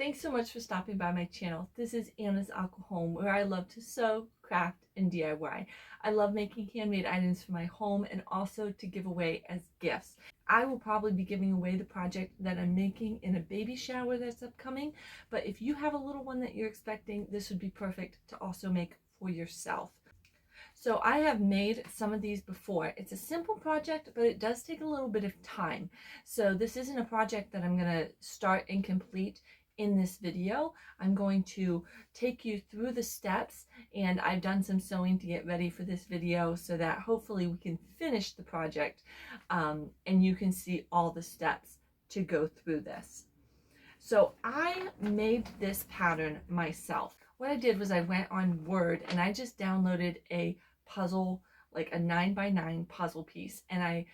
Thanks so much for stopping by my channel. This is Anna's Aqua Home, where I love to sew, craft, and DIY. I love making handmade items for my home and also to give away as gifts. I will probably be giving away the project that I'm making in a baby shower that's upcoming, but if you have a little one that you're expecting, this would be perfect to also make for yourself. So I have made some of these before. It's a simple project, but it does take a little bit of time. So this isn't a project that I'm going to start and complete in this video. I'm going to take you through the steps, and I've done some sewing to get ready for this video so that hopefully we can finish the project and you can see all the steps to go through this. So I made this pattern myself. What I did was I went on Word and I just downloaded a puzzle, like a 9x9 puzzle piece, and I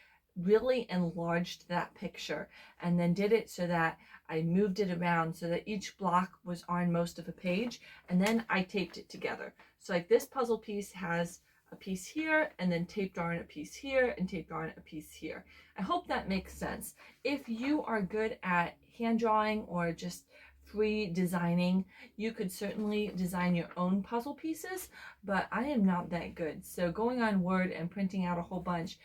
really enlarged that picture and then did it so that I moved it around so that each block was on most of a page, and then I taped it together. So like this puzzle piece has a piece here and then taped on a piece here and taped on a piece here. I hope that makes sense. If you are good at hand drawing or just free designing, you could certainly design your own puzzle pieces, but I am not that good. So going on Word and printing out a whole bunch,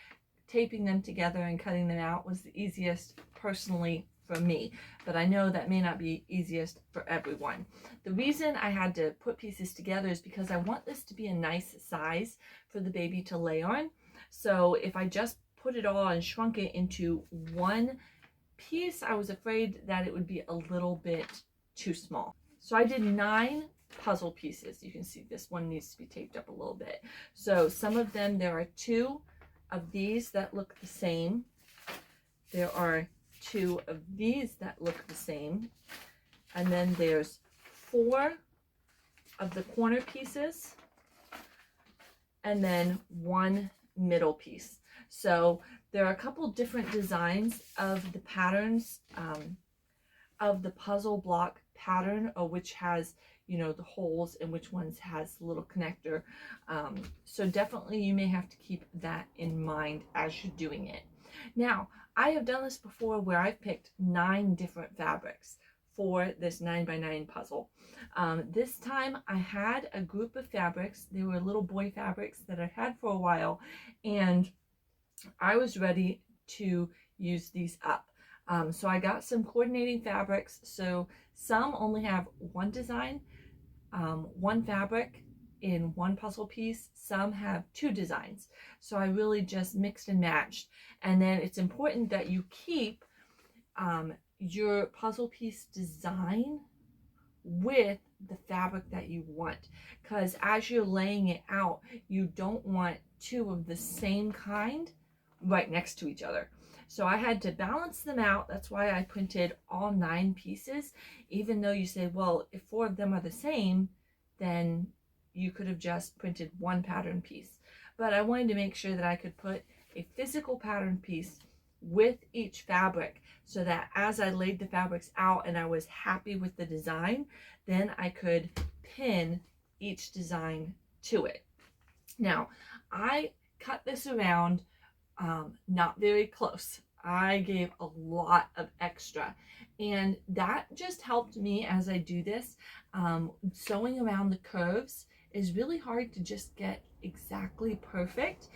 taping them together and cutting them out was the easiest personally for me, but I know that may not be easiest for everyone. The reason I had to put pieces together is because I want this to be a nice size for the baby to lay on. So if I just put it all and shrunk it into one piece, I was afraid that it would be a little bit too small. So I did 9 puzzle pieces. You can see this one needs to be taped up a little bit. So some of them, there are 2 of these that look the same. There are 2 of these that look the same. And then there's 4 of the corner pieces. And then 1 middle piece. So there are a couple different designs of the patterns of the puzzle block pattern, or which has, you know, the holes and which ones has the little connector. So definitely you may have to keep that in mind as you're doing it. Now, I have done this before where I've picked 9 different fabrics for this 9x9 puzzle. This time I had a group of fabrics. They were little boy fabrics that I've had for a while, and I was ready to use these up. So I got some coordinating fabrics. So some only have 1 design, 1 fabric in 1 puzzle piece. Some have 2 designs. So I really just mixed and matched. And then it's important that you keep your puzzle piece design with the fabric that you want, because as you're laying it out, you don't want 2 of the same kind right next to each other. So I had to balance them out. That's why I printed all 9 pieces, even though you say, well, if 4 of them are the same, then you could have just printed 1 pattern piece. But I wanted to make sure that I could put a physical pattern piece with each fabric so that as I laid the fabrics out and I was happy with the design, then I could pin each design to it. Now, I cut this around not very close. I gave a lot of extra, and that just helped me as I do this. Sewing around the curves is really hard to just get exactly perfect,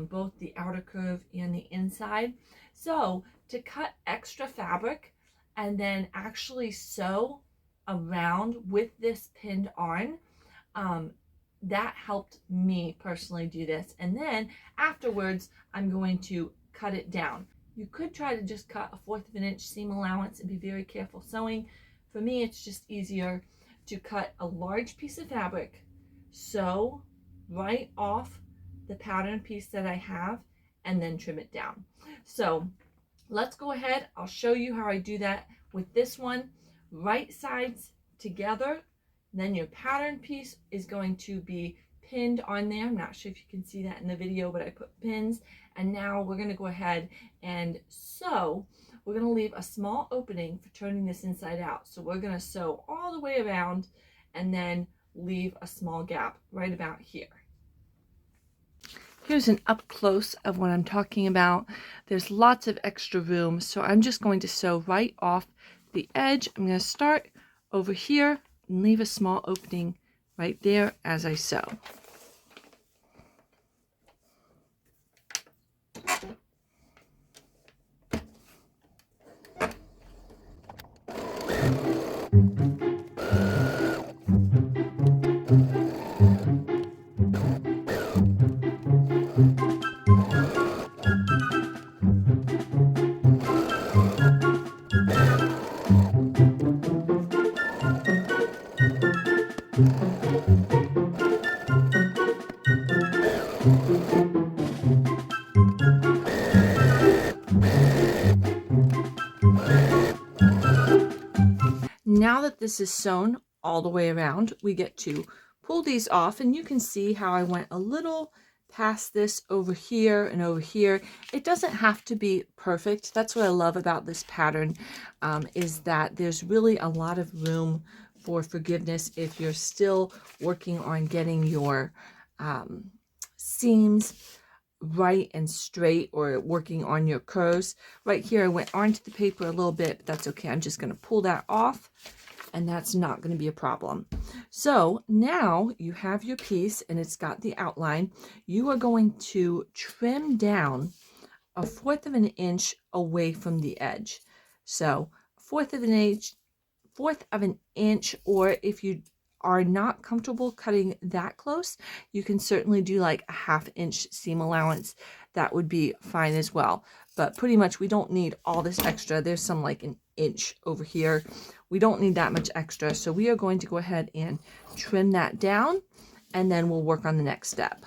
both the outer curve and the inside. So to cut extra fabric and then actually sew around with this pinned on, that helped me personally do this. And then afterwards, I'm going to cut it down. You could try to just cut a 1/4 of an inch seam allowance and be very careful sewing. For me, it's just easier to cut a large piece of fabric, sew right off the pattern piece that I have, and then trim it down. So let's go ahead. I'll show you how I do that with this one. Right sides together. Then your pattern piece is going to be pinned on there. I'm not sure if you can see that in the video, but I put pins. And now we're going to go ahead and sew. We're going to leave a small opening for turning this inside out. So we're going to sew all the way around and then leave a small gap right about here. Here's an up close of what I'm talking about. There's lots of extra room, so I'm just going to sew right off the edge. I'm going to start over here and leave a small opening right there as I sew. Now that this is sewn all the way around, we get to pull these off, and you can see how I went a little past this over here and over here. It doesn't have to be perfect. That's what I love about this pattern, is that there's really a lot of room for forgiveness if you're still working on getting your seams right and straight, or working on your curves. Right here I went onto the paper a little bit, but that's okay. I'm just going to pull that off, and that's not going to be a problem. So now you have your piece and it's got the outline. You are going to trim down 1/4 of an inch away from the edge. So 1/4 of an inch, or if you are not comfortable cutting that close, you can certainly do like a 1/2 inch seam allowance. That would be fine as well. But pretty much we don't need all this extra. There's some like an inch over here. We don't need that much extra. So we are going to go ahead and trim that down, and then we'll work on the next step.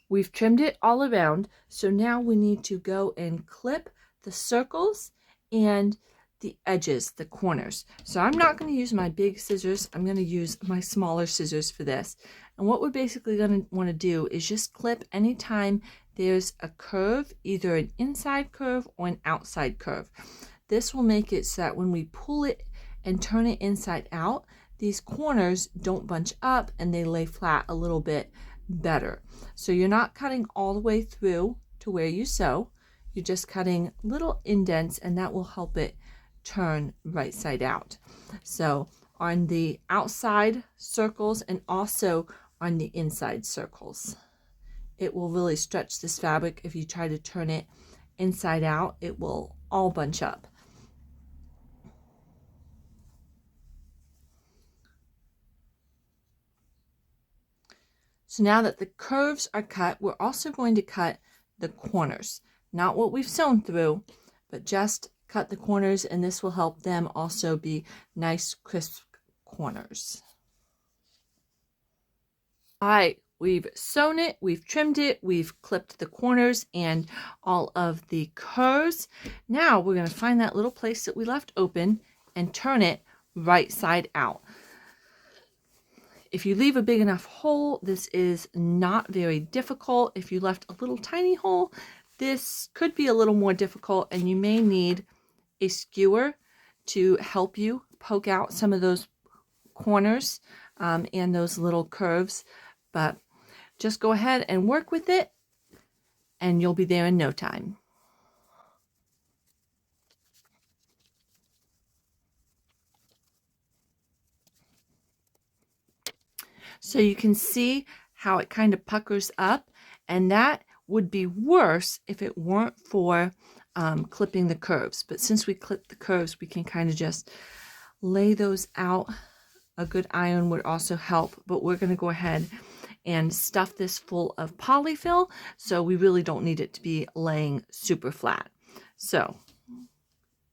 We've trimmed it all around, so now we need to go and clip the circles and the edges, the corners. So I'm not going to use my big scissors. I'm going to use my smaller scissors for this. And what we're basically going to want to do is just clip anytime there's a curve, either an inside curve or an outside curve. This will make it so that when we pull it and turn it inside out, these corners don't bunch up and they lay flat a little bit better. So you're not cutting all the way through to where you sew. You're just cutting little indents, and that will help it turn right side out. So on the outside circles and also on the inside circles, it will really stretch this fabric. If you try to turn it inside out, it will all bunch up. So now that the curves are cut, we're also going to cut the corners. Not what we've sewn through, but just cut the corners, and this will help them also be nice, crisp corners. All right, we've sewn it, we've trimmed it, we've clipped the corners and all of the curves. Now we're going to find that little place that we left open and turn it right side out. If you leave a big enough hole, this is not very difficult. If you left a little tiny hole, this could be a little more difficult, and you may need a skewer to help you poke out some of those corners and those little curves. But just go ahead and work with it, and you'll be there in no time. So you can see how it kind of puckers up, and that would be worse if it weren't for clipping the curves. But since we clip the curves, we can kind of just lay those out. A good iron would also help, but we're going to go ahead and stuff this full of polyfill, so we really don't need it to be laying super flat. So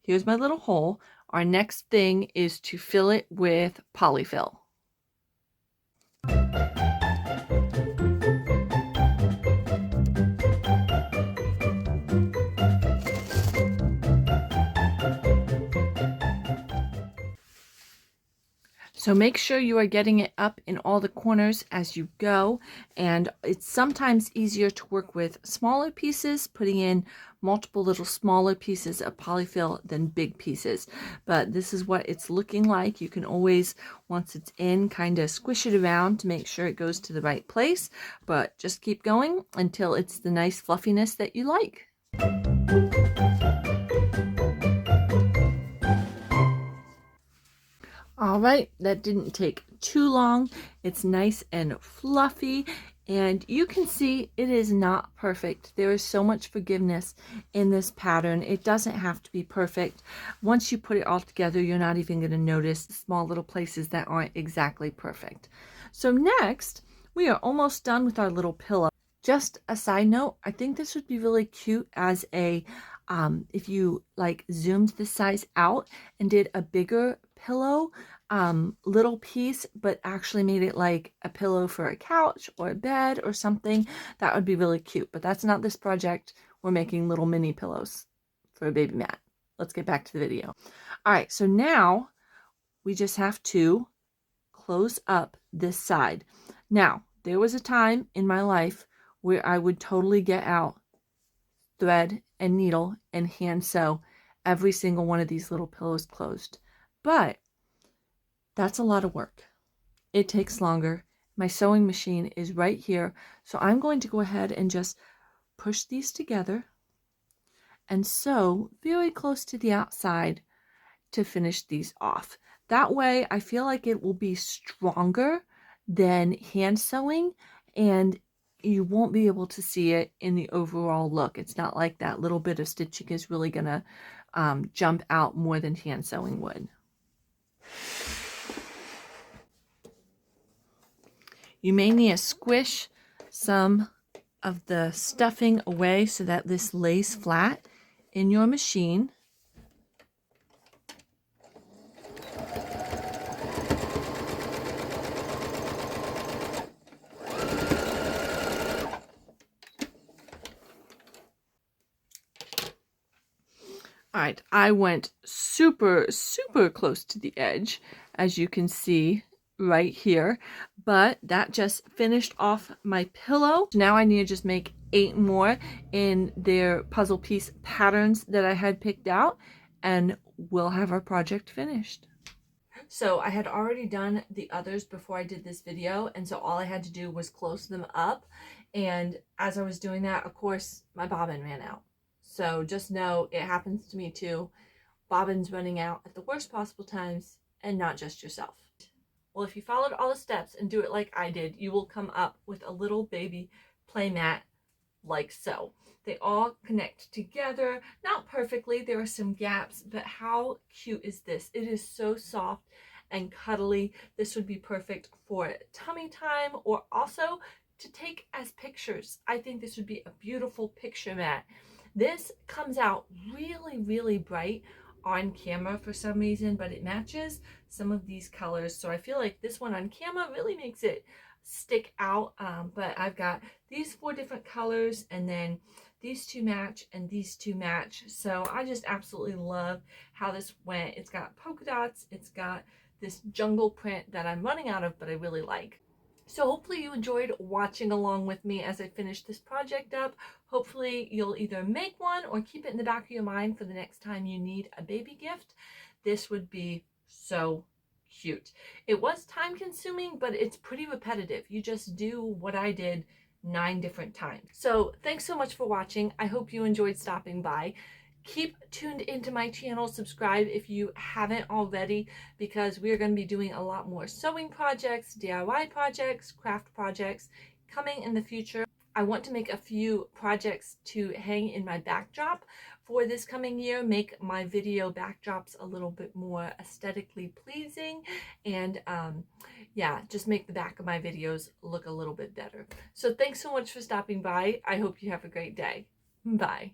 here's my little hole. Our next thing is to fill it with polyfill. So make sure you are getting it up in all the corners as you go, and it's sometimes easier to work with smaller pieces, putting in multiple little smaller pieces of polyfill than big pieces. But this is what it's looking like. You can always, once it's in, kind of squish it around to make sure it goes to the right place, but just keep going until it's the nice fluffiness that you like. All right, that didn't take too long. It's nice and fluffy, and you can see it is not perfect. There is so much forgiveness in this pattern. It doesn't have to be perfect. Once you put it all together, you're not even going to notice small little places that aren't exactly perfect. So next, we are almost done with our little pillow. Just a side note, I think this would be really cute as a, if you like zoomed this size out and did a bigger pillow, little piece, but actually made it like a pillow for a couch or a bed or something, that would be really cute. But that's not this project. We're making little mini pillows for a baby mat. Let's get back to the video. All right, so now we just have to close up this side. Now, there was a time in my life where I would totally get out thread and needle and hand sew every single one of these little pillows closed. But that's a lot of work. It takes longer. My sewing machine is right here. So I'm going to go ahead and just push these together and sew very close to the outside to finish these off. That way I feel like it will be stronger than hand sewing, and you won't be able to see it in the overall look. It's not like that little bit of stitching is really gonna jump out more than hand sewing would. You may need to squish some of the stuffing away so that this lays flat in your machine. All right, I went super close to the edge, as you can see right here, but that just finished off my pillow. Now I need to just make 8 more in their puzzle piece patterns that I had picked out, and we'll have our project finished. So I had already done the others before I did this video, and so all I had to do was close them up. And as I was doing that, of course, my bobbin ran out. So just know it happens to me too. Bobbins running out at the worst possible times, and not just yourself. Well, if you followed all the steps and do it like I did, you will come up with a little baby playmat like so. They all connect together, not perfectly, there are some gaps, but how cute is this? It is so soft and cuddly. This would be perfect for tummy time, or also to take as pictures. I think this would be a beautiful picture mat. This comes out really bright on camera for some reason, but it matches some of these colors. So I feel like this one on camera really makes it stick out. But I've got these 4 different colors, and then these 2 match and these 2 match. So I just absolutely love how this went. It's got polka dots. It's got this jungle print that I'm running out of, but I really like. So hopefully you enjoyed watching along with me as I finish this project up. Hopefully you'll either make one or keep it in the back of your mind for the next time you need a baby gift. This would be so cute. It was time consuming, but it's pretty repetitive. You just do what I did 9 different times. So thanks so much for watching. I hope you enjoyed stopping by. Keep tuned into my channel, subscribe if you haven't already, because we are going to be doing a lot more sewing projects, DIY projects, craft projects coming in the future. I want to make a few projects to hang in my backdrop for this coming year, make my video backdrops a little bit more aesthetically pleasing, and yeah, just make the back of my videos look a little bit better. So thanks so much for stopping by. I hope you have a great day. Bye.